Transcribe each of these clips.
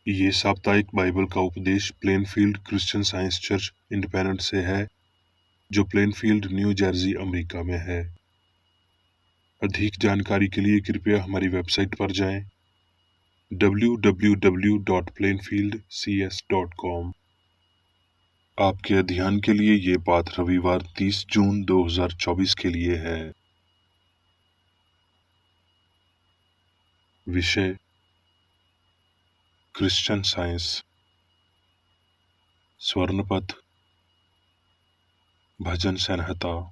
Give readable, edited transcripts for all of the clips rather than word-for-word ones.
ये साप्ताहिक बाइबल का उपदेश Plainfield Christian science church independent से है, जो प्लेनफील्ड, न्यू जर्सी, अमेरिका में है। अधिक जानकारी के लिए कृपया हमारी वेबसाइट पर जाएं www.plainfieldcs.com। आपके अध्ययन के लिए ये पाठ रविवार 30 जून 2024 के लिए है। विषय क्रिश्चियन साइंस, स्वर्णपथ, भजन संहिता,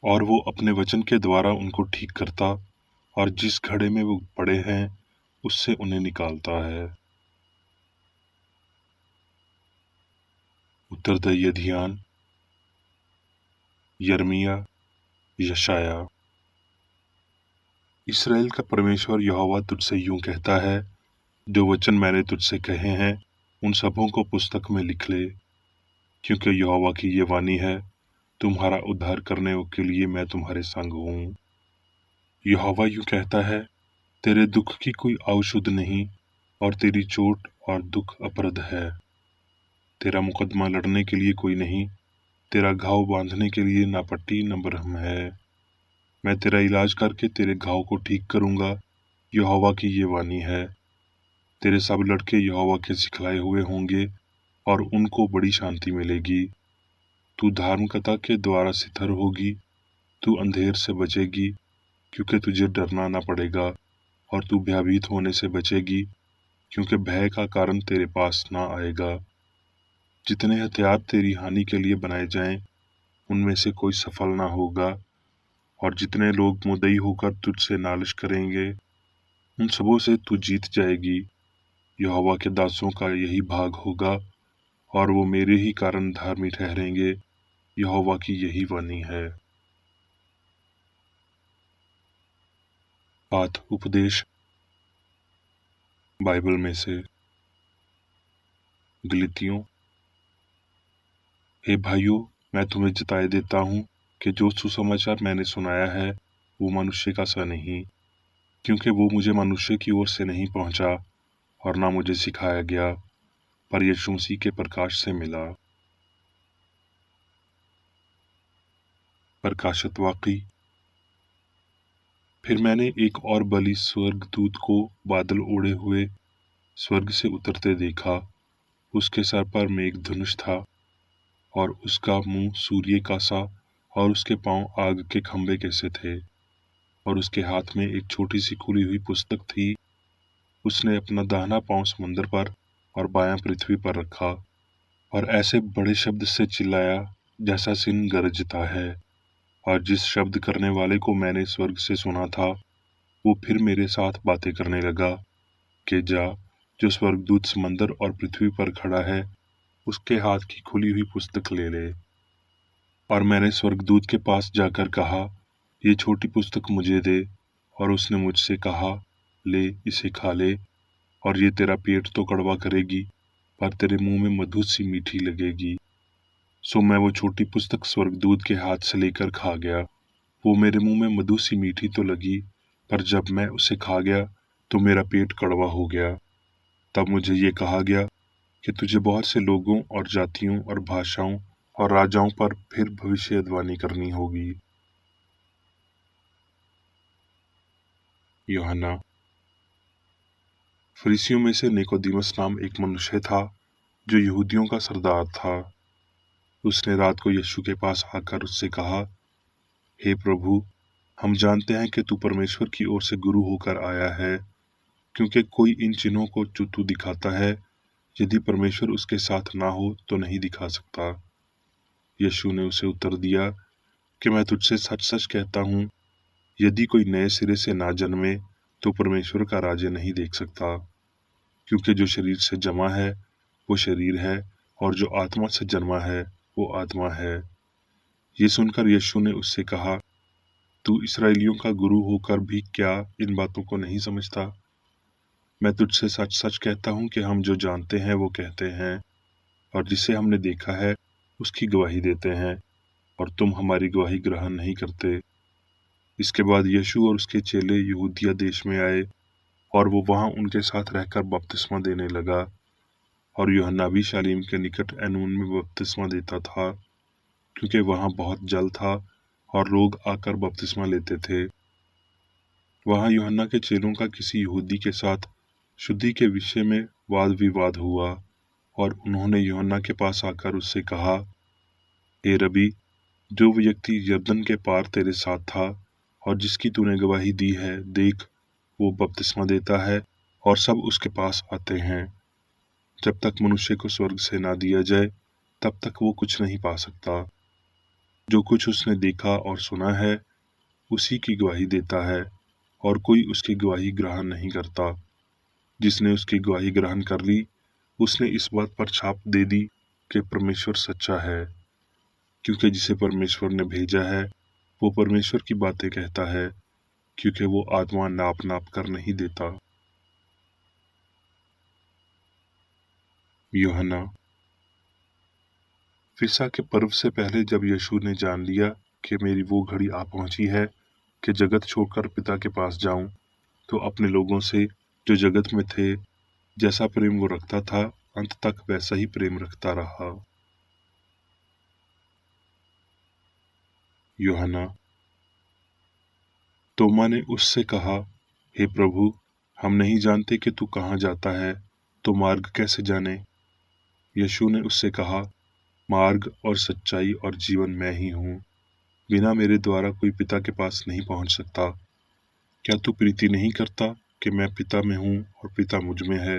और वो अपने वचन के द्वारा उनको ठीक करता और जिस घड़े में वो पड़े हैं उससे उन्हें निकालता है। उत्तरदायी ध्यान यिर्मयाह, यशायाह। इस्राएल का परमेश्वर यहोवा तुझसे यूं कहता है, जो वचन मैंने तुझसे कहे हैं उन सबों को पुस्तक में लिख ले, क्योंकि यहोवा की ये वाणी है, तुम्हारा उद्धार करने के लिए मैं तुम्हारे संग हूँ। यहोवा यूं कहता है, तेरे दुख की कोई औषध नहीं और तेरी चोट और दुख अपरद है। तेरा मुकदमा लड़ने के लिए कोई नहीं, तेरा घाव बांधने के लिए ना पट्टी न मरहम है। मैं तेरा इलाज करके तेरे घाव को ठीक करूंगा, यहोवा की ये वाणी है। तेरे सब लड़के यहोवा के सिखलाए हुए होंगे और उनको बड़ी शांति मिलेगी। तू धार्मिकता के द्वारा सिथर होगी, तू अंधेर से बचेगी, क्योंकि तुझे डरना न पड़ेगा, और तू भयभीत होने से बचेगी, क्योंकि भय का कारण तेरे पास ना आएगा। जितने हथियार तेरी हानि के लिए बनाए जाएं, उनमें से कोई सफल ना होगा, और जितने लोग मुद्दई होकर तुझसे नालिश करेंगे, उन सबों से तू जीत जाएगी। यहोवा के दासों का यही भाग होगा, और वो मेरे ही कारण धार्मिक ठहरेंगे। यहोवा की यही वाणी है। पाठ उपदेश बाइबल में से। गलतियों। हे भाइयों, मैं तुम्हें जताए देता हूँ कि जो सुसमाचार मैंने सुनाया है वो मनुष्य का सा नहीं, क्योंकि वो मुझे मनुष्य की ओर से नहीं पहुंचा और ना मुझे सिखाया गया, पर यीशु मसीह के प्रकाश से मिला। प्रकाशित वाक़ई। फिर मैंने एक और बलि स्वर्गदूत को बादल ओढ़े हुए स्वर्ग से उतरते देखा। उसके सर पर मेघधनुष था, और उसका मुंह सूर्य का सा, और उसके पांव आग के खंभे कैसे थे, और उसके हाथ में एक छोटी सी खुली हुई पुस्तक थी। उसने अपना दाहिना पांव समुद्र पर और बायां पृथ्वी पर रखा, और ऐसे बड़े शब्द से चिल्लाया जैसा सिंह गरजता है। और जिस शब्द करने वाले को मैंने स्वर्ग से सुना था, वो फिर मेरे साथ बातें करने लगा कि जा, जो स्वर्गदूत समंदर और पृथ्वी पर खड़ा है उसके हाथ की खुली हुई पुस्तक ले ले। और मैंने स्वर्गदूत के पास जाकर कहा, ये छोटी पुस्तक मुझे दे। और उसने मुझसे कहा, ले, इसे खा ले, और ये तेरा पेट तो कड़वा करेगी, पर तेरे मुंह में मधु सी मीठी लगेगी। सो मैं वो छोटी पुस्तक स्वर्गदूत के हाथ से लेकर खा गया। वो मेरे मुंह में मधु सी मीठी तो लगी, पर जब मैं उसे खा गया तो मेरा पेट कड़वा हो गया। तब मुझे ये कहा गया कि तुझे बहुत से लोगों और जातियों और भाषाओं और राजाओं पर फिर भविष्यवाणी करनी होगी। यूहन्ना। फरीसियों में से निकोदेमुस नाम एक मनुष्य था, जो यहूदियों का सरदार था। उसने रात को यीशु के पास आकर उससे कहा, हे प्रभु, हम जानते हैं कि तू परमेश्वर की ओर से गुरु होकर आया है, क्योंकि कोई इन चिन्हों को जो तू दिखाता है, यदि परमेश्वर उसके साथ ना हो तो नहीं दिखा सकता। यीशु ने उसे उत्तर दिया कि मैं तुझसे सच सच कहता हूँ, यदि कोई नए सिरे से ना जन्मे तो परमेश्वर का राज्य नहीं देख सकता। क्योंकि जो शरीर से जमा है वो शरीर है, और जो आत्मा से जन्मा है वो आत्मा है। ये सुनकर यीशु ने उससे कहा, तू इस्राएलियों का गुरु होकर भी क्या इन बातों को नहीं समझता? मैं तुझसे सच सच कहता हूँ कि हम जो जानते हैं वो कहते हैं, और जिसे हमने देखा है उसकी गवाही देते हैं, और तुम हमारी गवाही ग्रहण नहीं करते। इसके बाद यीशु और उसके चेले यहूदिया देश में आए, और वो वहां उनके साथ रहकर बपतिस्मा देने लगा। और यूहन्ना भी शालीम के निकट ऐनोन में बपतिस्मा देता था, क्योंकि वहां बहुत जल था और लोग आकर बपतिस्मा लेते थे। वहां यूहन्ना के चेलों का किसी यहूदी के साथ शुद्धि के विषय में वाद विवाद हुआ, और उन्होंने यूहन्ना के पास आकर उससे कहा, हे रबी, जो व्यक्ति यरदन के पार तेरे साथ था और जिसकी तूने गवाही दी है, देख, वो बपतिस्मा देता है और सब उसके पास आते हैं। जब तक मनुष्य को स्वर्ग से ना दिया जाए, तब तक वो कुछ नहीं पा सकता। जो कुछ उसने देखा और सुना है, उसी की गवाही देता है, और कोई उसकी गवाही ग्रहण नहीं करता। जिसने उसकी गवाही ग्रहण कर ली, उसने इस बात पर छाप दे दी कि परमेश्वर सच्चा है, क्योंकि जिसे परमेश्वर ने भेजा है, वो परमेश्वर की बातें कहता है, क्योंकि वो आत्मा नाप नाप कर नहीं देता। यूहन्ना। फिसा के पर्व से पहले जब यीशु ने जान लिया कि मेरी वो घड़ी आ पहुंची है कि जगत छोड़कर पिता के पास जाऊं, तो अपने लोगों से जो जगत में थे, जैसा प्रेम वो रखता था, अंत तक वैसा ही प्रेम रखता रहा। यूहन्ना। तोमा ने उससे कहा, हे प्रभु, हम नहीं जानते कि तू कहाँ जाता है, तो मार्ग कैसे जाने? यीशु ने उससे कहा, मार्ग और सच्चाई और जीवन मैं ही हूँ। बिना मेरे द्वारा कोई पिता के पास नहीं पहुँच सकता। क्या तू प्रीति नहीं करता कि मैं पिता में हूँ और पिता मुझ में है?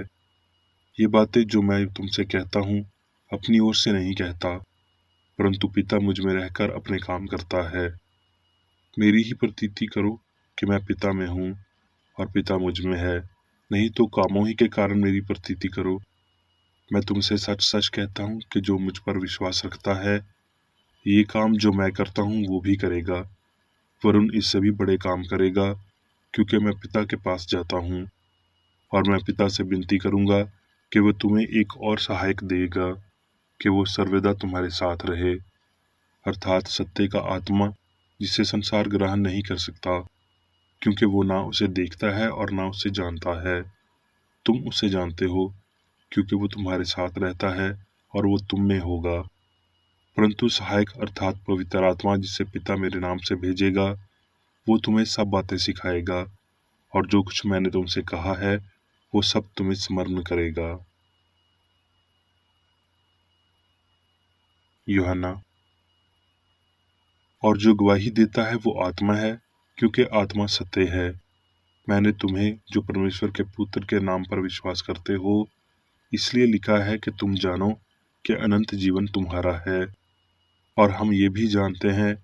ये बातें जो मैं तुमसे कहता हूँ, अपनी ओर से नहीं कहता, परंतु पिता मुझ में रहकर अपने काम करता है। मेरी ही प्रतीति करो कि मैं पिता में हूँ और पिता मुझ में है, नहीं तो कामों ही के कारण मेरी प्रतीति करो। मैं तुमसे सच सच कहता हूँ कि जो मुझ पर विश्वास रखता है, ये काम जो मैं करता हूँ वो भी करेगा, वरन इससे भी बड़े काम करेगा, क्योंकि मैं पिता के पास जाता हूँ। और मैं पिता से विनती करूँगा कि वो तुम्हें एक और सहायक देगा, कि वो सर्वदा तुम्हारे साथ रहे, अर्थात सत्य का आत्मा, जिसे संसार ग्रहण नहीं कर सकता, क्योंकि वो ना उसे देखता है और ना उसे जानता है। तुम उसे जानते हो, क्योंकि वो तुम्हारे साथ रहता है और वो तुम में होगा। परंतु सहायक अर्थात पवित्र आत्मा, जिसे पिता मेरे नाम से भेजेगा, वो तुम्हें सब बातें सिखाएगा, और जो कुछ मैंने तुमसे कहा है, वो सब तुम्हें स्मरण करेगा। यूहन्ना। और जो गवाही देता है वो आत्मा है, क्योंकि आत्मा सत्य है। मैंने तुम्हें, जो परमेश्वर के पुत्र के नाम पर विश्वास करते हो, इसलिए लिखा है कि तुम जानो कि अनंत जीवन तुम्हारा है। और हम ये भी जानते हैं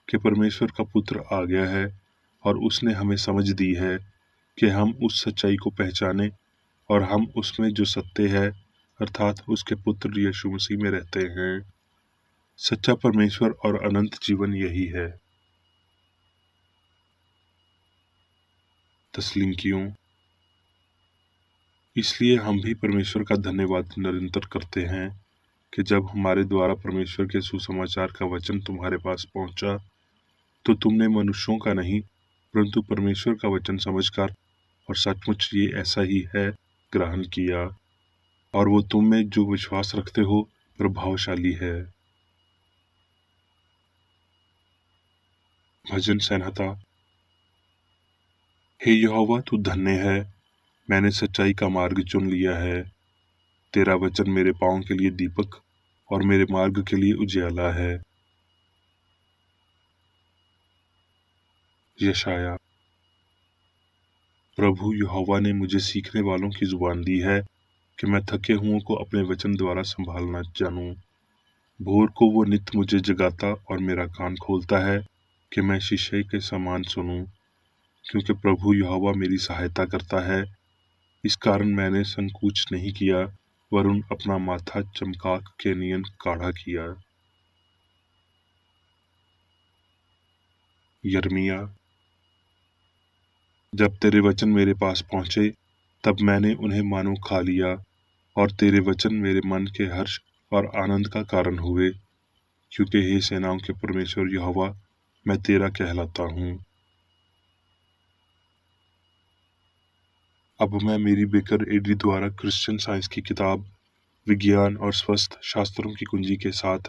कि परमेश्वर का पुत्र आ गया है, और उसने हमें समझ दी है कि हम उस सच्चाई को पहचाने, और हम उसमें जो सत्य है, अर्थात उसके पुत्र यीशु मसीह में रहते हैं। सच्चा परमेश्वर और अनंत जीवन यही है। तस्लींकियों। इसलिए हम भी परमेश्वर का धन्यवाद निरंतर करते हैं कि जब हमारे द्वारा परमेश्वर के सुसमाचार का वचन तुम्हारे पास पहुंचा, तो तुमने मनुष्यों का नहीं, परंतु परमेश्वर का वचन समझकर, और सचमुच ये ऐसा ही है, ग्रहण किया। और वो तुम में जो विश्वास रखते हो प्रभावशाली है। भजन संहिता। हे यहोवा, तू धन्य है, मैंने सच्चाई का मार्ग चुन लिया है। तेरा वचन मेरे पाँव के लिए दीपक और मेरे मार्ग के लिए उजियाला है। यशाया। प्रभु यहोवा ने मुझे सीखने वालों की जुबान दी है, कि मैं थके हुओं को अपने वचन द्वारा संभालना जानूं। भोर को वो नित्य मुझे जगाता और मेरा कान खोलता है, कि मैं शीशे के समान सुनूं। क्योंकि प्रभु यहोवा मेरी सहायता करता है, इस कारण मैंने संकोच नहीं किया, वरन अपना माथा चमकाक के नियन काढ़ा किया। यर्मिया। जब तेरे वचन मेरे पास पहुंचे, तब मैंने उन्हें मानो खा लिया, और तेरे वचन मेरे मन के हर्ष और आनंद का कारण हुए। क्योंकि हे सेनाओं के परमेश्वर यहोवा, मैं तेरा कहलाता हूँ। अब मैं मेरी बेकर एडी द्वारा क्रिश्चियन साइंस की किताब विज्ञान और स्वस्थ शास्त्रों की कुंजी के साथ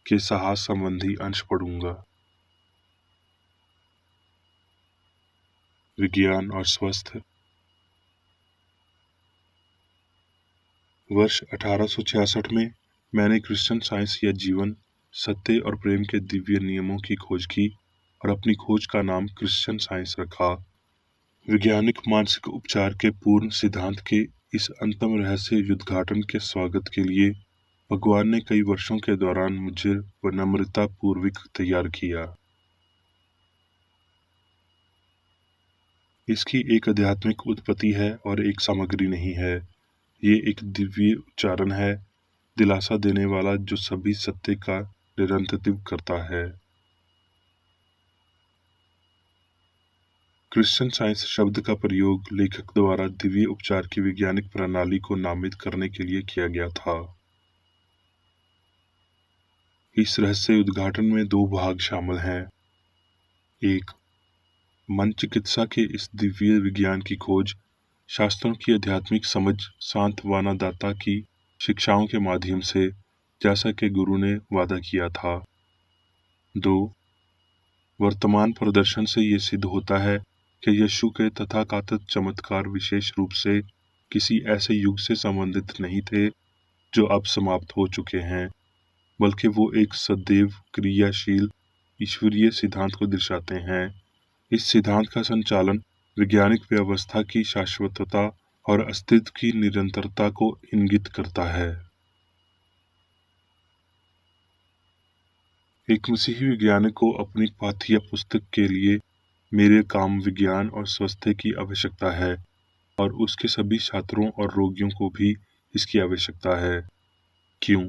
के साहस संबंधी अंश पढ़ूंगा। विज्ञान और स्वस्थ। वर्ष 1866 में मैंने क्रिश्चियन साइंस या जीवन, सत्य और प्रेम के दिव्य नियमों की खोज की और अपनी खोज का नाम क्रिश्चियन साइंस रखा। वैज्ञानिक मानसिक उपचार के पूर्ण सिद्धांत के इस अंतिम रहस्य उद्घाटन के स्वागत के लिए भगवान ने कई वर्षों के दौरान मुझे नम्रता पूर्वक तैयार किया। इसकी एक आध्यात्मिक उत्पत्ति है और एक सामग्री नहीं है। ये एक दिव्य उच्चारण है, दिलासा देने वाला, जो सभी सत्य का निरंतरत्व करता है। क्रिश्चियन साइंस शब्द का प्रयोग लेखक द्वारा दिव्य उपचार की वैज्ञानिक प्रणाली को नामित करने के लिए किया गया था। इस रहस्य उद्घाटन में दो भाग शामिल हैं। एक, मन चिकित्सा के इस दिव्य विज्ञान की खोज, शास्त्रों की आध्यात्मिक समझ, सांत्वनादाता की शिक्षाओं के माध्यम से, जैसा कि गुरु ने वादा किया था। दो, वर्तमान प्रदर्शन से ये सिद्ध होता है कि यीशु के तथाकथित चमत्कार विशेष रूप से किसी ऐसे युग से संबंधित नहीं थे जो अब समाप्त हो चुके हैं, बल्कि वो एक सदैव क्रियाशील ईश्वरीय सिद्धांत को दर्शाते हैं। इस सिद्धांत का संचालन वैज्ञानिक व्यवस्था की शाश्वतता और अस्तित्व की निरंतरता को इंगित करता है। एक मसीही वैज्ञानिक को अपनी पाठ्य पुस्तक के लिए मेरे काम विज्ञान और स्वास्थ्य की आवश्यकता है, और उसके सभी छात्रों और रोगियों को भी इसकी आवश्यकता है। क्यों?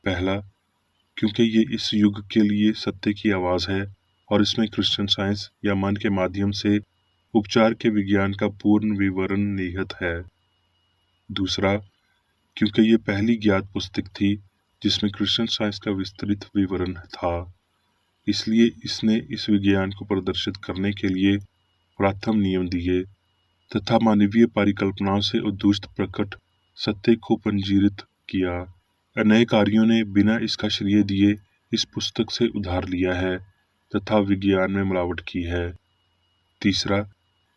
पहला, क्योंकि ये इस युग के लिए सत्य की आवाज़ है और इसमें क्रिश्चियन साइंस या मन के माध्यम से उपचार के विज्ञान का पूर्ण विवरण निहित है। दूसरा, क्योंकि ये पहली ज्ञात पुस्तक थी जिसमें क्रिश्चियन साइंस का विस्तृत विवरण था, इसलिए इसने इस विज्ञान को प्रदर्शित करने के लिए प्रथम नियम दिए तथा मानवीय परिकल्पनाओं से उद्दुष्ट प्रकट सत्य को पंजीरित किया। अनेकारियों ने बिना इसका श्रेय दिए इस पुस्तक से उधार लिया है तथा विज्ञान में मिलावट की है। तीसरा,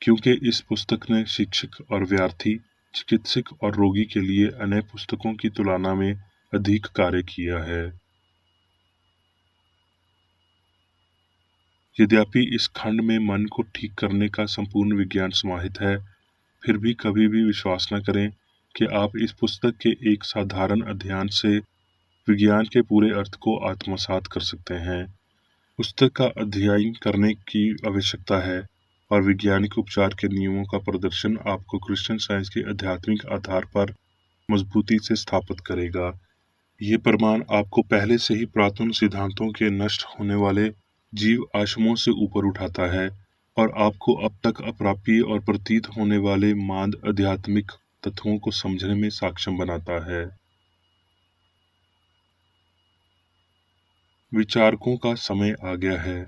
क्योंकि इस पुस्तक ने शिक्षक और विद्यार्थी, चिकित्सक और रोगी के लिए अन्य पुस्तकों की तुलना में अधिक कार्य किया है। यद्यपि इस खंड में मन को ठीक करने का संपूर्ण विज्ञान समाहित है, फिर भी कभी भी विश्वास न करें कि आप इस पुस्तक के एक साधारण अध्ययन से विज्ञान के पूरे अर्थ को आत्मसात कर सकते हैं। पुस्तक का अध्ययन करने की आवश्यकता है और वैज्ञानिक उपचार के नियमों का प्रदर्शन आपको क्रिश्चियन साइंस के आध्यात्मिक आधार पर मजबूती से स्थापित करेगा। ये प्रमाण आपको पहले से ही पुरातन सिद्धांतों के नष्ट होने वाले जीव आश्रमों से ऊपर उठाता है और आपको अब तक अप्राप्य और प्रतीत होने वाले मांद आध्यात्मिक तत्वों को समझने में सक्षम बनाता है। विचारकों का समय आ गया है।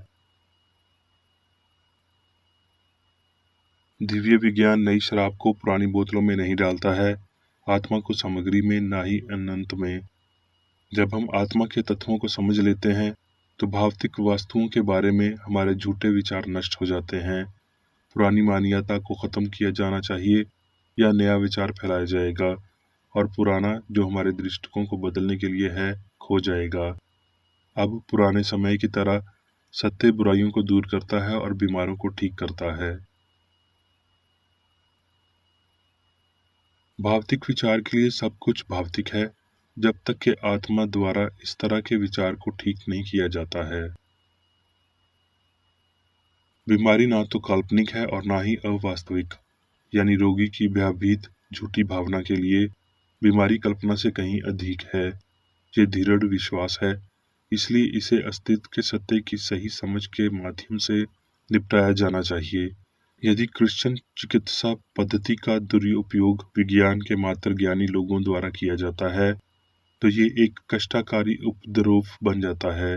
दिव्य विज्ञान नई शराब को पुरानी बोतलों में नहीं डालता है, आत्मा को सामग्री में, ना ही अनंत में। जब हम आत्मा के तत्वों को समझ लेते हैं तो भौतिक वस्तुओं के बारे में हमारे झूठे विचार नष्ट हो जाते हैं। पुरानी मान्यता को खत्म किया जाना चाहिए या नया विचार फैलाया जाएगा, और पुराना जो हमारे दृष्टिकोण को बदलने के लिए है खो जाएगा। अब पुराने समय की तरह सत्य बुराइयों को दूर करता है और बीमारों को ठीक करता है। भौतिक विचार के लिए सब कुछ भौतिक है जब तक कि आत्मा द्वारा इस तरह के विचार को ठीक नहीं किया जाता है। बीमारी ना तो काल्पनिक है और ना ही अवास्तविक, यानी रोगी की भयभीत झूठी भावना के लिए बीमारी कल्पना से कहीं अधिक है। ये दृढ़ विश्वास है, इसलिए इसे अस्तित्व के सत्य की सही समझ के माध्यम से निपटाया जाना चाहिए। यदि क्रिश्चियन चिकित्सा पद्धति का दुरुपयोग विज्ञान के मात्र ज्ञानी लोगों द्वारा किया जाता है तो ये एक कष्टकारी उपद्रव बन जाता है।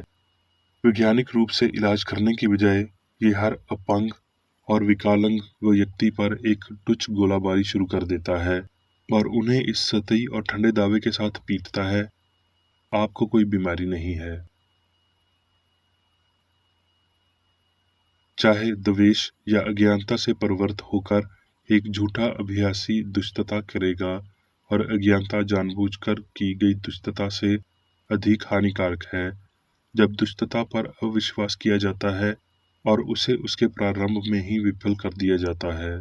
वैज्ञानिक रूप से इलाज करने की बजाय ये हर अपंग और विकलांग व्यक्ति पर एक तुच्छ गोलाबारी शुरू कर देता है और उन्हें इस सतही और ठंडे दावे के साथ पीटता है, आपको कोई बीमारी नहीं है। चाहे द्वेष या अज्ञानता से प्रवृत्त होकर एक झूठा अभ्यासी दुष्टता करेगा, और अज्ञानता जानबूझकर की गई दुष्टता से अधिक हानिकारक है। जब दुष्टता पर अविश्वास किया जाता है और उसे उसके प्रारंभ में ही विफल कर दिया जाता है।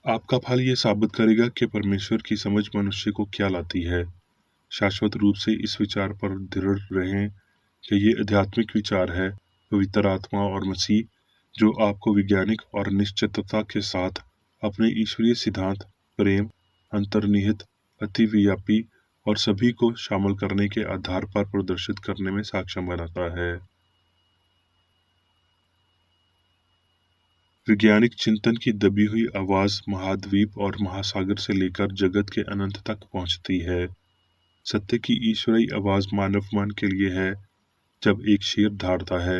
आपका फल ये साबित करेगा कि परमेश्वर की समझ मनुष्य को क्या लाती है। शाश्वत रूप से इस विचार पर दृढ़ रहें कि ये आध्यात्मिक विचार है, पवित्र आत्मा और मसीह, जो आपको वैज्ञानिक और निश्चितता के साथ अपने ईश्वरीय सिद्धांत, प्रेम, अंतर्निहित, अतिव्यापी और सभी को शामिल करने के आधार पर प्रदर्शित करने में सक्षम बनाता है। वैज्ञानिक चिंतन की दबी हुई आवाज महाद्वीप और महासागर से लेकर जगत के अनंत तक पहुंचती है। सत्य की ईश्वरीय आवाज मानव मन के लिए है। जब एक शेर दहाड़ता है,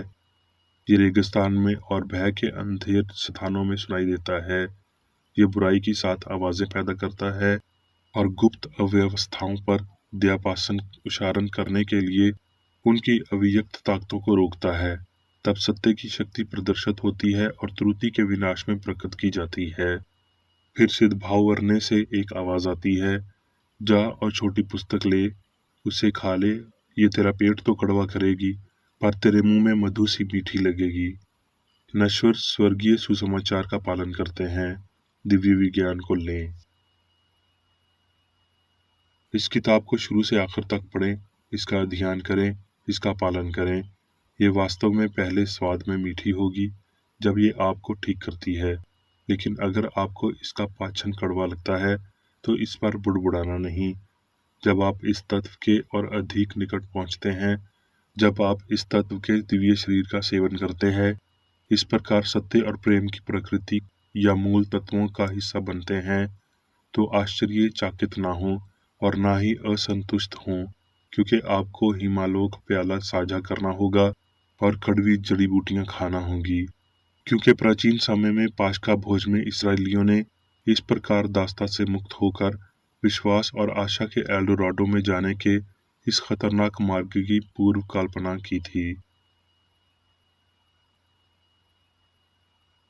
ये रेगिस्तान में और भय के अंधेर स्थानों में सुनाई देता है। ये बुराई की साथ आवाजें पैदा करता है और गुप्त अव्यवस्थाओं पर दयापासन उच्चारण करने के लिए उनकी अभिव्यक्त ताकतों को रोकता है। तब सत्य की शक्ति प्रदर्शित होती है और त्रुटि के विनाश में प्रकट की जाती है। फिर सिद्धभाव वर्णे से एक आवाज आती है, जा और छोटी पुस्तक ले, उसे खा ले, ये तेरा पेट तो कड़वा करेगी, पर तेरे मुंह में मधु सी मीठी लगेगी। नश्वर स्वर्गीय सुसमाचार का पालन करते हैं, दिव्य विज्ञान को लें। इस किताब को शुरू से आखिर तक पढ़ें, इसका अध्ययन करें, इसका पालन करें। ये वास्तव में पहले स्वाद में मीठी होगी जब ये आपको ठीक करती है, लेकिन अगर आपको इसका पाचन कड़वा लगता है तो इस पर बुड़बुड़ाना नहीं। जब आप इस तत्व के और अधिक निकट पहुंचते हैं, जब आप इस तत्व के दिव्य शरीर का सेवन करते हैं, इस प्रकार सत्य और प्रेम की प्रकृति या मूल तत्वों का हिस्सा बनते हैं, तो आश्चर्यचकित ना हो और ना ही असंतुष्ट हों, क्योंकि आपको हिमालोक प्याला साझा करना होगा और कड़वी जड़ी बूटियां खाना होंगी। क्योंकि प्राचीन समय में पास्का भोज में इसराइलियों ने इस प्रकार दास्ता से मुक्त होकर विश्वास और आशा के एल्डोराडो में जाने के इस खतरनाक मार्ग की पूर्व कल्पना की थी।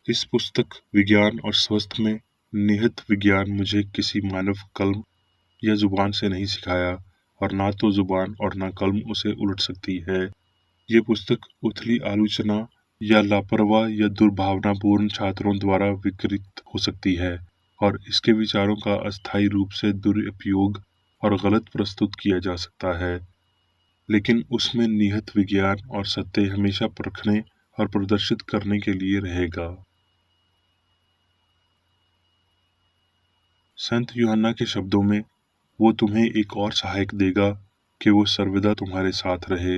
इस पुस्तक विज्ञान और स्वास्थ्य में निहित विज्ञान मुझे किसी मानव कलम या जुबान से नहीं सिखाया, और ना तो जुबान और ना कलम उसे उलट सकती है। ये पुस्तक उथली आलोचना या लापरवाह या दुर्भावनापूर्ण छात्रों द्वारा विकृत हो सकती है, और इसके विचारों का अस्थायी रूप से दुरुपयोग और गलत प्रस्तुत किया जा सकता है, लेकिन उसमें निहित विज्ञान और सत्य हमेशा परखने और प्रदर्शित करने के लिए रहेगा। संत यूहन्ना के शब्दों में, वो तुम्हें एक और सहायक देगा कि वो सर्वदा तुम्हारे साथ रहे।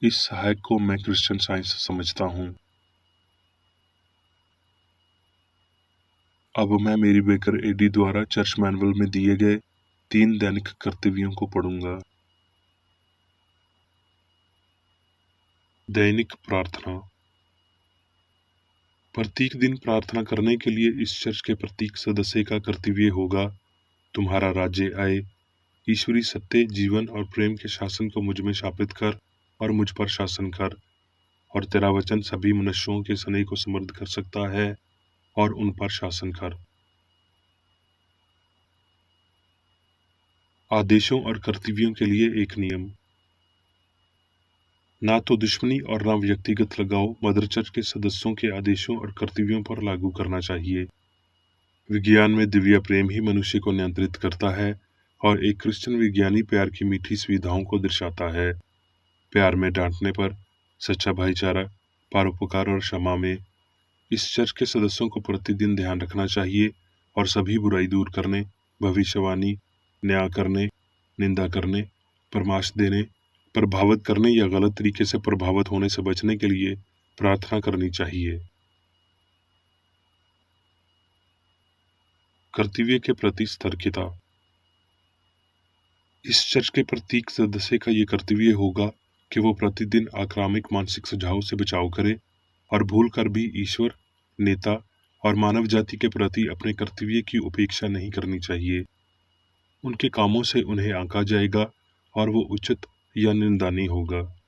इस सहायक को मैं क्रिश्चियन साइंस समझता हूँ। अब मैं मेरी बेकर एडी द्वारा चर्च मैनुअल में दिए गए 3 दैनिक कर्तव्यों को पढ़ूंगा। दैनिक प्रार्थना। प्रत्येक दिन प्रार्थना करने के लिए इस चर्च के प्रत्येक सदस्य का कर्तव्य होगा, तुम्हारा राज्य आए, ईश्वरी सत्य, जीवन और प्रेम के शासन को मुझ में स्थापित कर और मुझ पर शासन कर, और तेरा वचन सभी मनुष्यों के स्नेह को समृद्ध कर सकता है और उन पर शासन कर। आदेशों और कर्तव्यों के लिए एक नियम। ना तो दुश्मनी और ना व्यक्तिगत लगाव मदर चर्च के सदस्यों के आदेशों और कर्तव्यों पर लागू करना चाहिए। विज्ञान में दिव्य प्रेम ही मनुष्य को नियंत्रित करता है, और एक क्रिश्चियन विज्ञानी प्यार की मीठी सुविधाओं को दर्शाता है। प्यार में डांटने पर, सच्चा भाईचारा, परोपकार और क्षमा में। इस चर्च के सदस्यों को प्रतिदिन ध्यान रखना चाहिए और सभी बुराई दूर करने, भविष्यवाणी, न्याय करने, निंदा करने, परामर्श देने, प्रभावित करने या गलत तरीके से प्रभावित होने से बचने के लिए प्रार्थना करनी चाहिए। कर्तव्य के प्रति सतर्कता। इस चर्च के प्रत्येक सदस्य का ये कर्तव्य होगा कि वो प्रतिदिन आक्रामक मानसिक सुझाव से बचाव करे और भूल कर भी ईश्वर, नेता और मानव जाति के प्रति अपने कर्तव्य की उपेक्षा नहीं करनी चाहिए। उनके कामों से उन्हें आंका जाएगा और वो उचित या निंदनीय होगा।